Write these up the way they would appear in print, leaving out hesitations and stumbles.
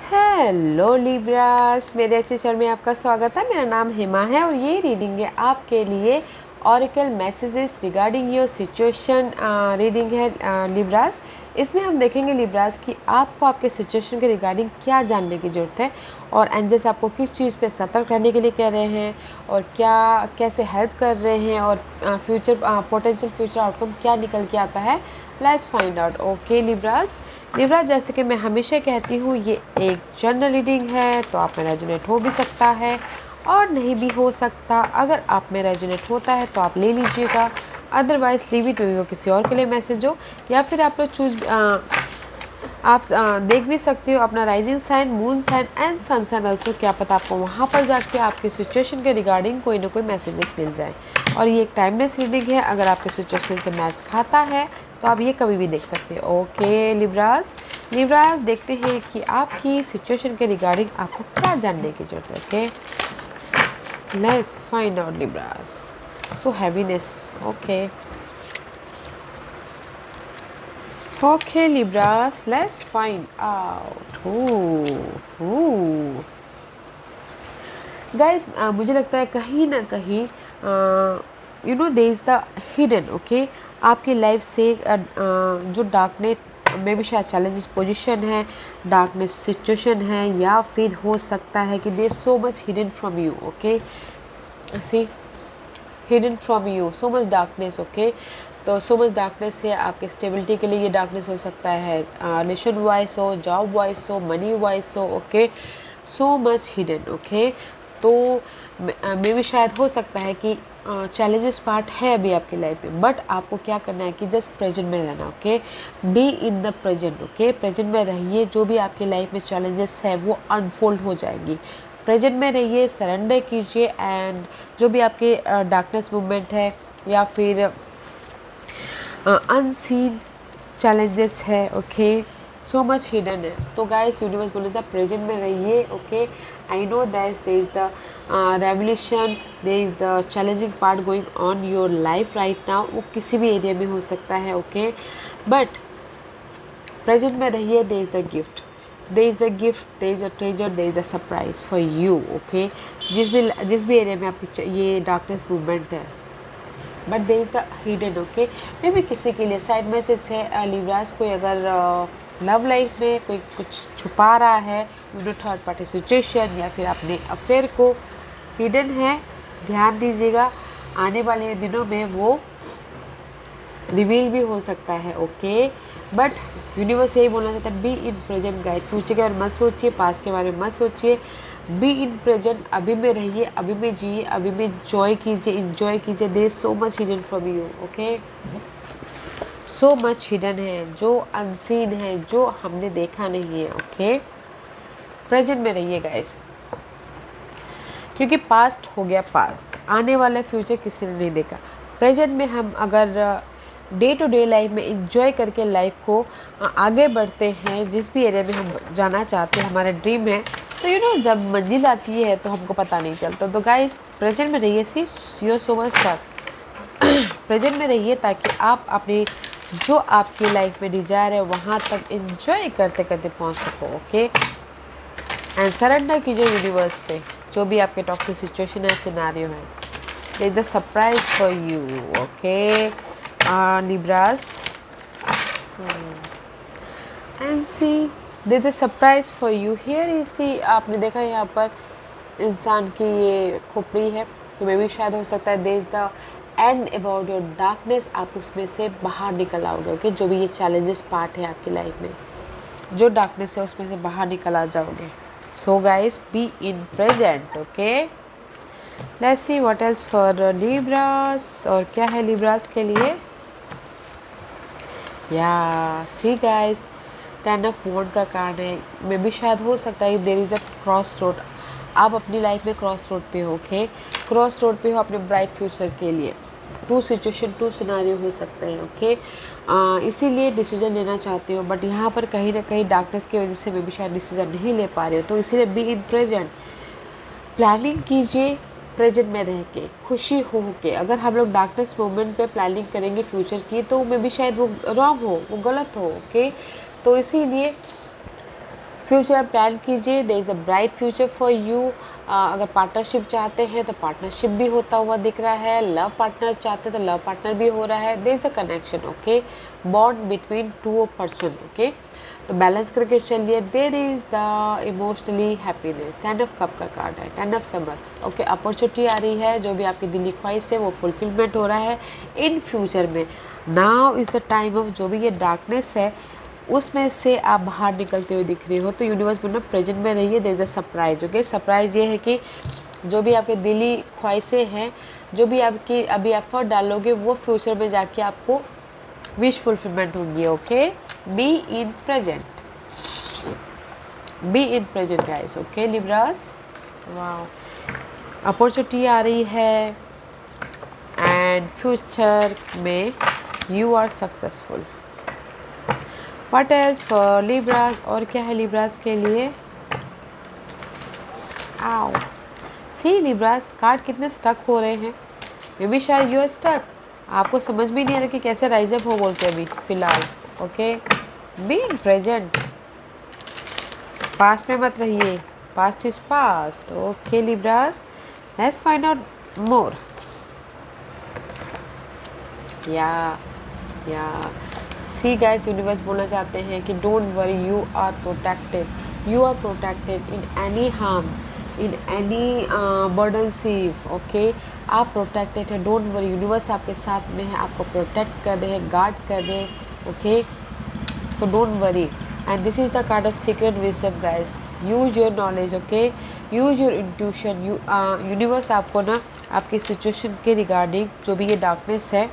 Hello Libras, मेरे इस channel में आपका स्वागत है। मेरा नाम हेमा है और ये रीडिंग है आपके लिए oracle messages regarding your situation reading है लिब्रास। इसमें हम देखेंगे लिब्रास कि आपको आपके सिचुएशन के रिगार्डिंग क्या जानने की ज़रूरत है और एंजल्स आपको किस चीज़ पे सतर्क रहने के लिए कह रहे हैं और क्या कैसे हेल्प कर रहे हैं और पोटेंशियल फ्यूचर आउटकम क्या निकल के आता है। Let's find out. Okay Libras, जैसे कि मैं हमेशा कहती हूँ, ये एक जनरल रीडिंग है तो आप में रेजोनेट हो भी सकता है और नहीं भी हो सकता। अगर आप में रेजोनेट होता है तो आप ले लीजिएगा, अदरवाइज लीव इट, वो किसी और के लिए मैसेज हो। या फिर आप लोग आप देख भी सकते हो अपना rising sign, moon sign and sun sign also. क्या पता आपको वहाँ पर जाके आपकी सिचुएशन के रिगार्डिंग कोई ना कोई मैसेजेस मिल जाए। और ये एक टाइमलेस रीडिंग है, अगर आपके सिचुएशन से मैच खाता है तो आप ये कभी भी देख सकते हो। ओके लिब्रास, देखते हैं कि आपकी सिचुएशन के रिगार्डिंग आपको क्या जानने की जरूरत है। Okay let's find out Libras. So heaviness. Okay Libras, let's find out. Guys, मुझे लगता है कहीं ना कहीं there is the hidden. Okay, आपकी लाइफ से जो डार्कनेस में भी शायद चैलेंजेस पोजीशन है, डार्कनेस सिचुएशन है, या फिर हो सकता है कि there so much hidden from you. Okay, see hidden from you so much darkness. Okay, तो सो मच डार्कनेस से आपके स्टेबिलिटी के लिए ये डार्कनेस हो सकता है, रिलेशन वाइज हो, जॉब वाइज हो, मनी वाइज हो। Okay, so much hidden. Okay, तो मे भी शायद हो सकता है कि चैलेंजेस पार्ट है अभी आपकी लाइफ में, बट आपको क्या करना है कि जस्ट प्रेजेंट में रहना। Okay, be in the present. Okay, present में रहिए, जो भी आपकी लाइफ में चैलेंजेस है वो अनफोल्ड हो जाएंगी। प्रेजेंट में रहिए, सरेंडर कीजिए, एंड जो भी आपके डार्कनेस मूवमेंट है या फिर अनसीन चैलेंजेस है, ओके, सो मच हिडन है। तो गाइस, यूनिवर्स बोले था प्रेजेंट में रहिए। Okay, I know that there is the revolution, there is the challenging part going on your life right now. वो किसी भी एरिया में हो सकता है। ओके, बट प्रेजेंट में रहिए। There is the gift, there is the gift, there is a treasure, there is the surprise for you. Okay, जिस भी एरिया में आपकी ये डार्कनेस मूवमेंट है, but there is the hidden. Okay, मे भी किसी के लिए साइड मैसेज है लिब्रास, कोई अगर लव लाइफ में कोई कुछ छुपा रहा है, थर्ड पार्टी सिचुएशन या फिर अपने अफेयर को, हिडन है, ध्यान दीजिएगा। आने वाले दिनों में वो रिवील भी हो सकता है। ओके, बट यूनिवर्स यही बोलना चाहता है, B in present guide. Future के बारे में मत सोचिए, पास्ट के बारे में मत सोचिए, बी इन प्रेजेंट, अभी में रहिए, अभी में जिए, अभी में जॉय कीजिए, इंजॉय कीजिए। There so much hidden from you. Okay, so much hidden है, जो अनसीन है, जो हमने देखा नहीं है। ओके, प्रेजेंट में रहिए गाइस, क्योंकि पास्ट हो गया पास्ट, आने वाला फ्यूचर किसी ने नहीं देखा। प्रेजेंट में हम अगर डे टू डे लाइफ में इंजॉय करके लाइफ को आगे बढ़ते हैं, जिस भी एरिया में हम जाना चाहते हैं, हमारा ड्रीम है, तो जब मंजिल आती है तो हमको पता नहीं चलता। तो गाइस, प्रेजेंट में रहिए, see your so much stuff. Present में रहिए ताकि आप अपनी जो आपकी लाइफ में डिजायर है वहाँ तक इंजॉय करते करते पहुँच सको। ओके, एंड सरेंडर कीजिए यूनिवर्स पे, जो भी आपके टॉक्सिक सिचुएशन है, सिनेरियो है। There is the surprise for you. Okay Libras, and see there is a surprise for you here. You see, आपने देखा यहाँ पर इंसान की ये खोपड़ी है, तो मे भी शायद हो सकता है there is the end about your darkness, आप उसमें से बाहर निकल आओगे। ओके, जो भी ये चैलेंजेस पार्ट है आपकी लाइफ में, जो डार्कनेस है उसमें से बाहर निकल आ जाओगे। So guys, B in present. Okay, let's see what else for Libras, और क्या है लिब्रास के लिए। या सी गाइस, 10 ऑफ वॉन्ड का कार्ड है। मे भी शायद हो सकता है there is a cross road, आप अपनी लाइफ में क्रॉस रोड पे हो। ओके, क्रॉस रोड पे हो अपने ब्राइट फ्यूचर के लिए। टू सिचुएशन, टू सिनारियो हो सकते हैं। ओके, इसीलिए डिसीजन लेना चाहते हो, बट यहाँ पर कहीं ना कहीं डार्कनेस की वजह से मे भी शायद डिसीजन नहीं ले पा रहे हो, तो इसीलिए बी इन प्रेजेंट, प्लानिंग कीजिए प्रेजेंट में रह के, खुशी हो के। अगर हम लोग डार्कनेस मोमेंट पे प्लानिंग करेंगे फ्यूचर की, तो मे भी शायद वो रॉन्ग हो, वो गलत हो। ओके, तो इसीलिए फ्यूचर प्लान कीजिए, there is a bright future for you. अगर पार्टनरशिप चाहते हैं तो पार्टनरशिप भी होता हुआ दिख रहा है, लव पार्टनर चाहते हैं तो लव पार्टनर भी हो रहा है, there is a connection, okay, bond between two person, okay. तो बैलेंस करके चलिए। There is the emotionally happiness, 10 of cup का कार्ड है, 10 ऑफ समर, ओके। अपॉर्चुनिटी आ रही है, जो भी आपकी दिली ख्वाहिश है वो फुलफिलमेंट हो रहा है इन फ्यूचर में। Now is the time of, जो भी ये डार्कनेस है उसमें से आप बाहर निकलते हुए दिख रहे हो, तो यूनिवर्स बोल रहा प्रेजेंट में रहिए, there is a surprise, okay. Surprise ये है कि जो भी आपके दिली ख्वाहिशें हैं, जो भी आपकी अभी एफर्ट डालोगे वो फ्यूचर में जाके आपको विश फुलफिलमेंट होंगी, okay. Be in present, be in present guys, okay Libras. Wow, opportunity आ रही है एंड फ्यूचर में you are successful. What else for Libras, और क्या है लिब्रास के लिए? आओ सी लिब्रास, कार्ड कितने स्टक हो रहे हैं, मे बी शायद यू आर स्टक, आपको समझ भी नहीं आ रहा कि कैसे राइज अप हो बोल के अभी फिलहाल, okay. Be in present, past में मत रहिए, past is past, okay Libras. Let's find out more. या सी गाइस, यूनिवर्स बोलना चाहते हैं कि don't worry, you are protected, you are protected in any harm, in any burden सीव, okay. आप प्रोटेक्टेड है, डोंट वरी, यूनिवर्स आपके साथ में है, आपको प्रोटेक्ट कर रहे हैं, गार्ड कर रहे हैं, okay. So don't worry, and this is the card of secret wisdom guys. Use your knowledge, okay, use your intuition. Universe आपको ना आपकी सिचुएशन के रिगार्डिंग, जो भी ये डार्कनेस है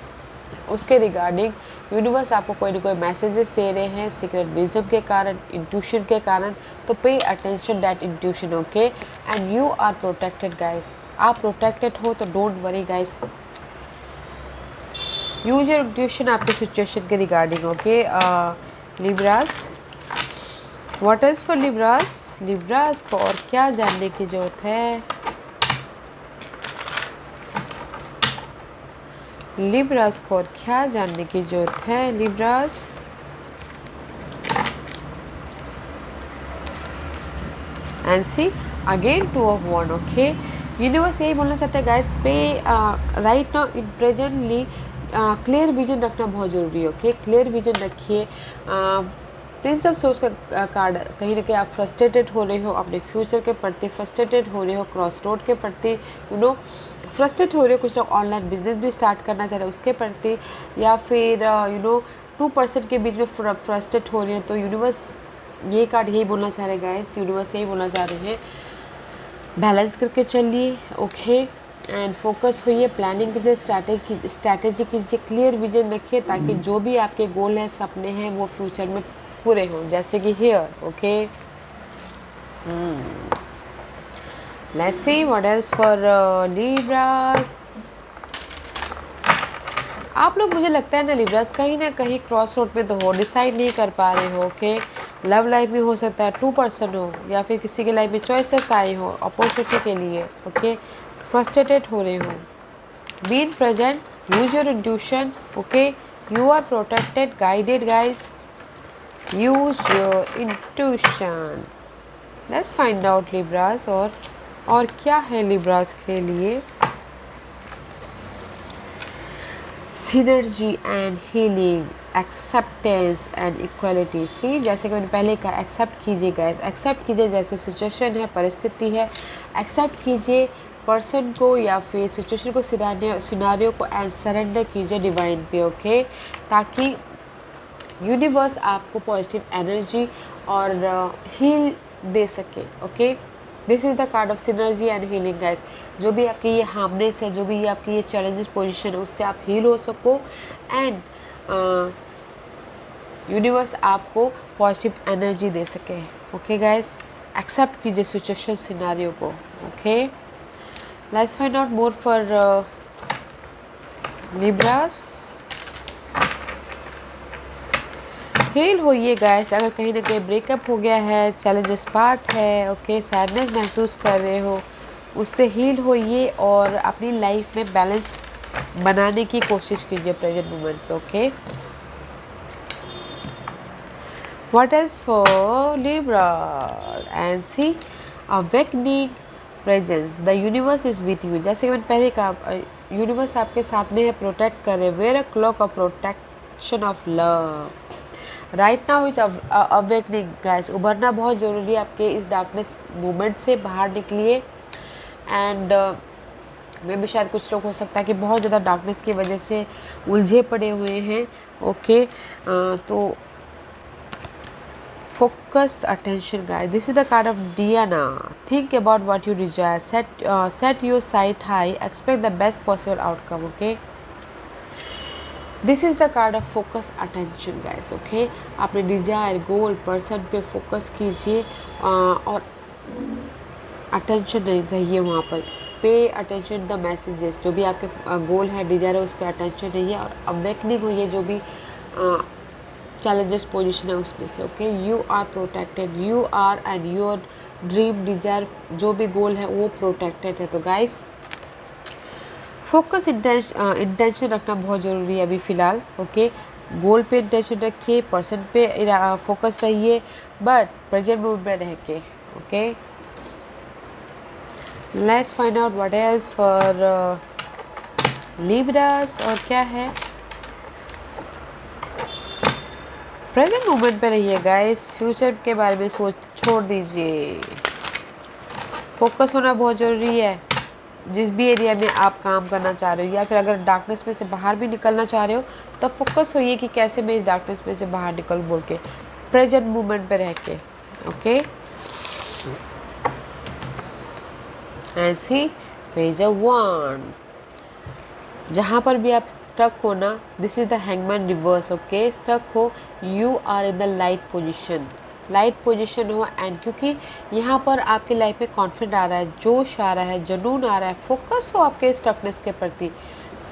उसके रिगार्डिंग यूनिवर्स आपको कोई ना कोई मैसेजेस दे रहे हैं सीक्रेट विजडम के कारण, इंट्यूशन के कारण। तो pay attention that intuition, okay, and you are protected guys, आप प्रोटेक्टेड हो, तो don't worry guys. Use your intuition आपके सिचुएशन के regarding, okay libras. What is for libras, libras को और क्या जानने की जरूरत है? लिब्रास को और क्या जानने की जरूरत है libras? And see again 2 of wand, okay. Universe यही बोलना चाहते हैं guys, pay right now in presently clear vision रखना बहुत ज़रूरी है, ओके। क्लियर विजन रखिए। प्रिंस ऑफ सोर्स का कार्ड, कहीं ना कहीं आप फ्रस्ट्रेटेड हो रहे हो अपने फ्यूचर के प्रति, फ्रस्ट्रेटेड हो रहे हो क्रॉस रोड के प्रति, यू नो फ्रस्ट्रेट हो रहे हो। कुछ लोग ऑनलाइन बिजनेस भी स्टार्ट करना चाह रहे हैं उसके प्रति, या फिर यू नो 2% के बीच में फ्रस्ट्रेट हो रहे हैं। तो यूनिवर्स ये कार्ड यही बोलना चाह रहे हैं गाइस, यूनिवर्स यही बोलना चाह रहे हैं, बैलेंस करके चलिए, ओके, एंड फोकस होइए, प्लानिंग कीजिए, स्ट्रैटेजी कीजिए, क्लियर विजन रखिए, ताकि जो भी आपके गोल हैं, सपने हैं, वो फ्यूचर में पूरे हों, जैसे कि here, okay. Let's see what else for Libras. आप लोग, मुझे लगता है ना कहीं क्रॉस रोड पे तो हो, डिसाइड नहीं कर पा रहे हो, ओके। लव लाइफ में हो सकता है 2% हो, या फिर किसी के लाइफ में चॉइसेस आए हो अपॉर्चुनिटी के लिए, ओके। फ्रस्ट्रेटेड हो रहे हो। Be in present, use your intuition, okay. You are protected, guided guys, use your intuition. Let's find out Libras, और क्या है लिब्रास के लिए? Synergy and healing, acceptance and equality. See, जैसे कि मैंने पहले कहा, एक्सेप्ट कीजिएगा, एक्सेप्ट कीजिए जैसे सिचुएशन है, परिस्थिति है, एक्सेप्ट कीजिए पर्सन को या फिर सिचुएशन को, सिनारियो को, एंड सरेंडर कीजिए डिवाइन पे, ओके, ताकि यूनिवर्स आपको पॉजिटिव एनर्जी और हील दे सके, okay. This is the card of synergy and healing guys. जो भी आपकी ये हार्मनेस है, जो भी ये आपकी ये चैलेंजेस पोजीशन है, उससे आप हील हो सको, एंड यूनिवर्स आपको पॉजिटिव एनर्जी दे सके, ओके गाइस। एक्सेप्ट कीजिए सिचुएशन, सिनारियो को, okay. Let's find out more for libras. Heal होइए गाइस, अगर कहीं ना कहीं ब्रेकअप हो गया है, चैलेंजेस पार्ट है, ओके, सैडनेस महसूस कर रहे हो, उससे हील होइए और अपनी लाइफ में बैलेंस बनाने की कोशिश कीजिए प्रेजेंट मोमेंट पे, okay. What else for Libra? And see, awakening presence. The universe is with you. जैसे कि मैंने पहले कहा, यूनिवर्स आपके साथ में है, प्रोटेक्ट करे. Wear a cloak of protection of love. Right now is awakening guys. उभरना बहुत ज़रूरी है आपके इस डार्कनेस मोमेंट से. बाहर निकलिए. एंड मे भी शायद कुछ लोग हो सकता है कि बहुत ज़्यादा डार्कनेस की वजह से उलझे पड़े हुए हैं. ओके तो focus attention guys. This is the card of Diana. Think about what you desire. Set your sight high. Expect the best possible outcome. Okay, this is the card of focus attention guys. Okay, अपने desire goal person पे focus कीजिए और attention रहिए वहाँ पर. पे attention the messages. जो भी आपके गोल है, डिजायर है, उस पर attention रहिए और awakening हुई जो भी चैलेंजेस पोजीशन है उसमें से. Okay, you are protected. You are and your dream desire जो भी गोल है वो प्रोटेक्टेड है. तो गाइस फोकस इंटेंशन रखना बहुत ज़रूरी है अभी फ़िलहाल. ओके, गोल पे इंटेंशन रखिए, पर्सन पे फोकस रहिए, बट प्रेजेंट मूड में रह के. Okay, let's find out what else for Libras. और क्या है, प्रेजेंट मोमेंट पे रहिए गाइस. फ्यूचर के बारे में सोच छोड़ दीजिए. फोकस होना बहुत ज़रूरी है जिस भी एरिया में आप काम करना चाह रहे हो, या फिर अगर डार्कनेस में से बाहर भी निकलना चाह रहे हो तो फोकस होइए कि कैसे मैं इस डार्कनेस में से बाहर निकल बोल के, प्रेजेंट मोमेंट पे रह के. ओके, ऐसी मेजर वन. जहाँ पर भी आप स्टक हो ना, this is the hangman reverse. Okay, stuck हो, you are in the light position. Light position हो एंड क्योंकि यहाँ पर आपके लाइफ में कॉन्फिडेंट आ रहा है, जोश आ रहा है, जुनून आ रहा है. फोकस हो आपके स्टकनेस के प्रति,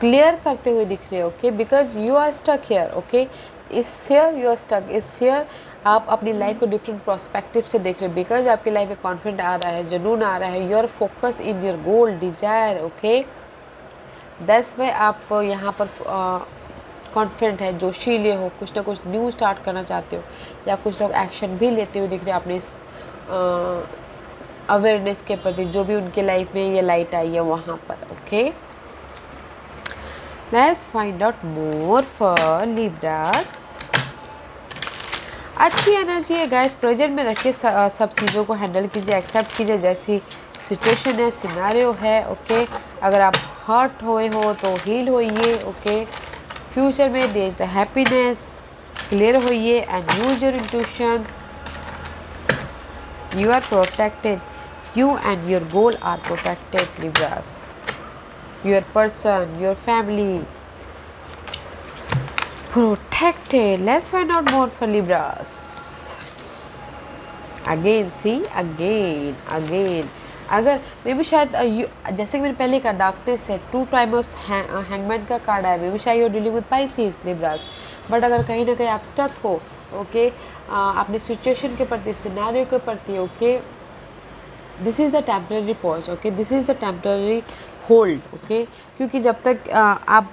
क्लियर करते हुए दिख रहे हो. Okay, because you are stuck here. Okay, इस हेयर यू आर स्टक. इस हेयर आप अपनी लाइफ को डिफरेंट प्रोस्पेक्टिव से देख रहे हो बिकॉज आपकी लाइफ में कॉन्फिडेंट आ रहा है, जुनून आ रहा है. Your focus in your goal desire. Okay, that's way आप यहाँ पर कॉन्फिडेंट है, जोशीले हो, कुछ ना कुछ न्यू स्टार्ट करना चाहते हो, या कुछ लोग एक्शन भी लेते हुए दिख रहे हैं अपने इस अवेयरनेस के प्रति जो भी उनके लाइफ में ये लाइट आई है वहाँ पर. Okay, let's find out more for Libras. अच्छी एनर्जी है गाइस. प्रेजेंट में रख के सब चीज़ों को हैंडल कीजिए, एक्सेप्ट कीजिए जैसी सिचुएशन है, सिनारियो है. ओके, अगर आप हर्ट हुए हो तो हील होइए. ओके, फ्यूचर में there is the happiness. Clear होइए and use your intuition. You are protected. You and your goal are protected Libras. Your person, your family protected. Let's find out more for Libras. Again, see, again. अगर मे भी शायद जैसे कि मैंने पहले कहा darkness है, 2 टाइम ऑफ हैंगमैन का कार्ड है. मे भी शायद you dealing with Pisces Libras. But अगर कहीं ना कहीं आप स्टक हो, ओके, अपने सिचुएशन के प्रति, सिनेरियो के प्रति, okay, this is the temporary pause. Okay, this is the temporary hold. Okay, क्योंकि जब तक आप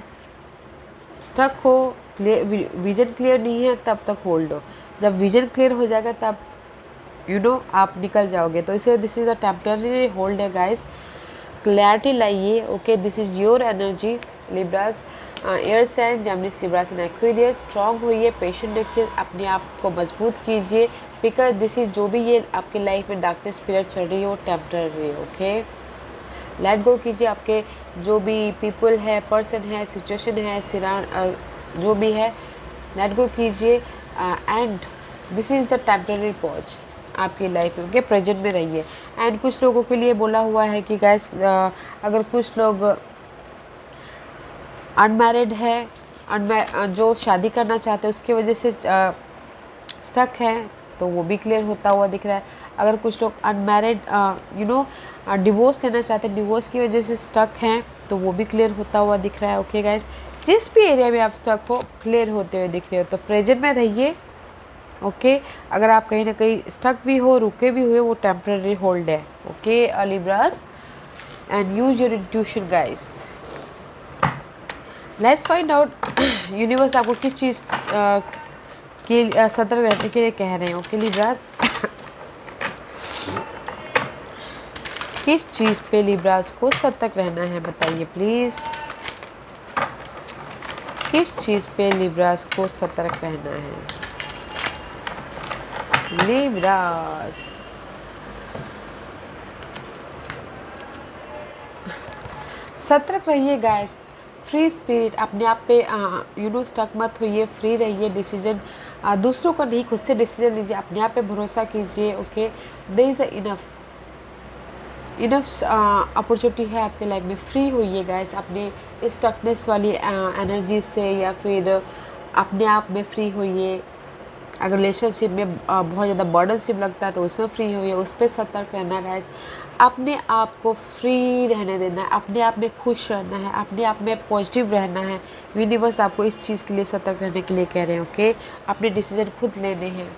स्टक हो, विजन क्लियर नहीं है, तब तक होल्ड हो. जब विजन क्लियर हो जाएगा तब आप निकल जाओगे. तो इसे this is the temporary hold है गाइस. क्लैरिटी लाइए. Okay, this is your energy libras. Air sign, Gemini, libras and Aquarius. Strong होइए, पेशेंट रखिए, अपने आप को मजबूत कीजिए बिकॉज दिस इज़ जो भी ये आपकी लाइफ में डार्कनेस पीरियड चल रही है वो टेम्पररी है. ओके, लेट गो कीजिए आपके जो भी पीपल है, पर्सन है, सिचुएशन है, जो भी है, लेट गो कीजिए. And this is the temporary pause आपकी लाइफ में. ओके, प्रेजेंट में रहिए. एंड कुछ लोगों के लिए बोला हुआ है कि गाइस अगर कुछ लोग अनमैरिड है, जो शादी करना चाहते हैं उसकी वजह से स्टक है तो वो भी क्लियर होता हुआ दिख रहा है. अगर कुछ लोग अनमैरिड डिवोर्स लेना चाहते हैं, डिवोर्स की वजह से स्टक हैं तो वो भी क्लियर होता हुआ दिख रहा है. ओके गाइस, जिस भी एरिया में आप स्टक हो क्लियर होते हुए दिख रहे हो तो प्रेजेंट में रहिए. ओके, अगर आप कहीं ना कहीं स्टक भी हो, रुके भी हुए, वो टेम्पररी होल्ड है. Okay Libras, and use your intuition guys. Let's find out universe आपको किस चीज़ के सतर्क रहने के लिए कह रहे हैं। ओके लिब्रास, किस चीज़ पे लिब्रास को सतर्क रहना है बताइए प्लीज़। किस चीज़ पे लिब्रास को सतर्क रहना है? लिब्रास, सतर्क रहिए गाइस। फ्री स्पिरिट, अपने आप पे स्टक मत होइए, फ्री रहिए। डिसीजन दूसरों का नहीं, खुद से डिसीजन लीजिए, अपने आप पे भरोसा कीजिए। Okay, there is enough opportunity है आपके लाइफ में। फ्री होइए गाइस अपने स्टकनेस वाली एनर्जी से, या फिर अपने आप में फ्री होइए। अगर रिलेशनशिप में बहुत ज़्यादा बर्डनशिप लगता है तो उसमें फ्री होइए, उस पर सतर्क रहना गाइस। अपने आप को फ्री रहने देना है, अपने आप में खुश रहना है, अपने आप में पॉजिटिव रहना है। यूनिवर्स आपको इस चीज़ के लिए सतर्क रहने के लिए कह रहे हैं। ओके, अपने डिसीजन खुद लेने हैं,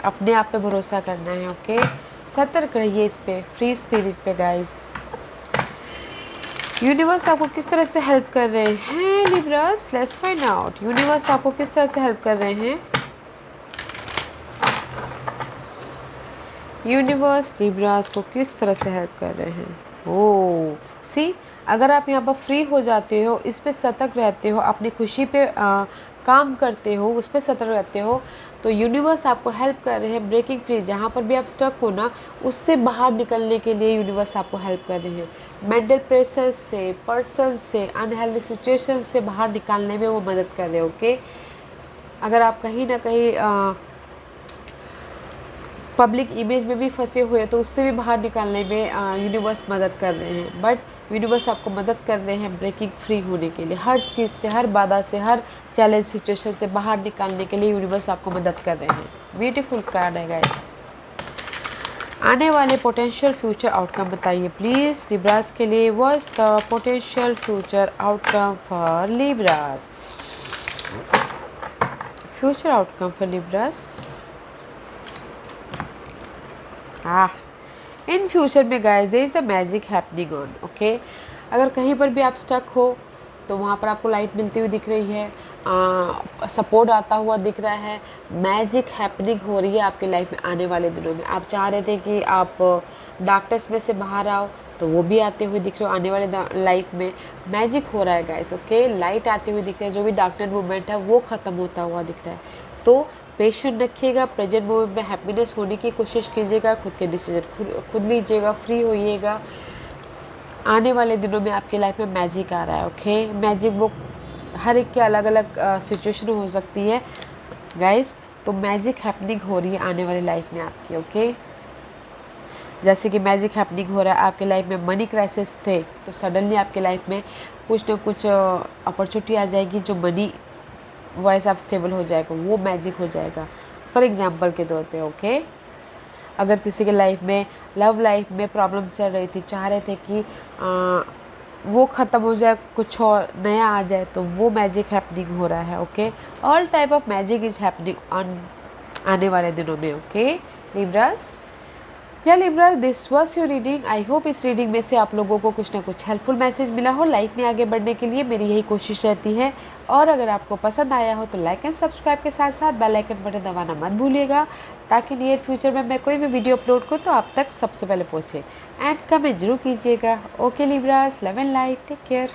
अपने आप पे भरोसा करना है। ओके, सतर्क रहिए इस पे, फ्री स्पिरिट पे गाइस। यूनिवर्स आपको किस तरह से हेल्प कर रहे हैं Libras? Let's find out. Universe आपको किस तरह से हेल्प कर रहे हैं? यूनिवर्स लिब्रास को किस तरह से हेल्प कर रहे हैं? ओह सी, अगर आप यहाँ पर फ्री हो जाते हो, इस पे सतर्क रहते हो, अपनी खुशी पे काम करते हो, उस पर सतर्क रहते हो, तो यूनिवर्स आपको हेल्प कर रहे हैं ब्रेकिंग फ्री। जहाँ पर भी आप स्टक हो ना, उससे बाहर निकलने के लिए यूनिवर्स आपको हेल्प कर रहे हैं। मेंटल प्रेशर से, पर्सन से, अनहेल्दी सिचुएशन से बाहर निकालने में वो मदद कर रहे हैं। ओके, अगर आप कहीं ना कहीं पब्लिक इमेज में भी फंसे हुए तो उससे भी बाहर निकालने में यूनिवर्स मदद कर रहे हैं। बट यूनिवर्स आपको मदद कर रहे हैं ब्रेकिंग फ्री होने के लिए, हर चीज़ से, हर बाधा से, हर चैलेंज सिचुएशन से बाहर निकालने के लिए यूनिवर्स आपको मदद कर रहे हैं। ब्यूटीफुल कार्ड है गाइस। आने वाले पोटेंशियल फ्यूचर आउटकम बताइए प्लीज़ लिब्रास के लिए। What's the potential future outcome for Libras? Future outcome for Libras. In future में guys there is the magic happening on. Okay, अगर कहीं पर भी आप स्टक हो तो वहाँ पर आपको लाइट मिलती हुई दिख रही है, सपोर्ट आता हुआ दिख रहा है, मैजिक हैपनिंग हो रही है आपकी लाइफ में आने वाले दिनों में। आप चाह रहे थे कि आप डार्कनेस में से बाहर आओ, तो वो भी आते हुए दिख रहे हो। आने वाले लाइफ में मैजिक हो रहा है गाइस। ओके, लाइट आती हुई दिख रही है, जो भी डार्कनेस मूवमेंट है वो ख़त्म होता हुआ दिख रहा है। तो पेशेंट रखिएगा, प्रेजेंट मोमेंट में हैप्पीनेस होने की कोशिश कीजिएगा, खुद के डिसीजन खुद लीजिएगा, फ्री होइएगा। आने वाले दिनों में आपकी लाइफ में मैजिक आ रहा है। ओके, मैजिक वो हर एक के अलग अलग सिचुएशन हो सकती है गाइस, तो मैजिक हैपनिंग हो रही है आने वाली लाइफ में आपकी। ओके, जैसे कि मैजिक हैपनिंग हो रहा है आपके लाइफ में, मनी क्राइसिस थे तो सडनली आपके लाइफ में कुछ ना कुछ अपॉर्चुनिटी आ जाएगी, जो मनी वाइस आप स्टेबल हो जाएगा, वो मैजिक हो जाएगा। फॉर एग्जांपल के तौर पे ओके, अगर किसी के लाइफ में, लव लाइफ में प्रॉब्लम चल रही थी, चाह रहे थे कि वो ख़त्म हो जाए, कुछ और नया आ जाए, तो वो मैजिक हैपनिंग हो रहा है। Okay, all type of magic is happening on आने वाले दिनों में। ओके लिब्रास, या Libra, this was your reading. I hope इस रीडिंग में से आप लोगों को कुछ ना कुछ हेल्पफुल मैसेज मिला हो। लाइफ में आगे बढ़ने के लिए मेरी यही कोशिश रहती है। और अगर आपको पसंद आया हो तो लाइक एंड सब्सक्राइब के साथ साथ बेल आइकन बटन दबाना मत भूलिएगा, ताकि नियर फ्यूचर में मैं कोई भी वीडियो अपलोड करूँ तो आप तक सबसे पहले पहुँचे। एंड कमेंट जरूर कीजिएगा। Okay libras, love and light, take care.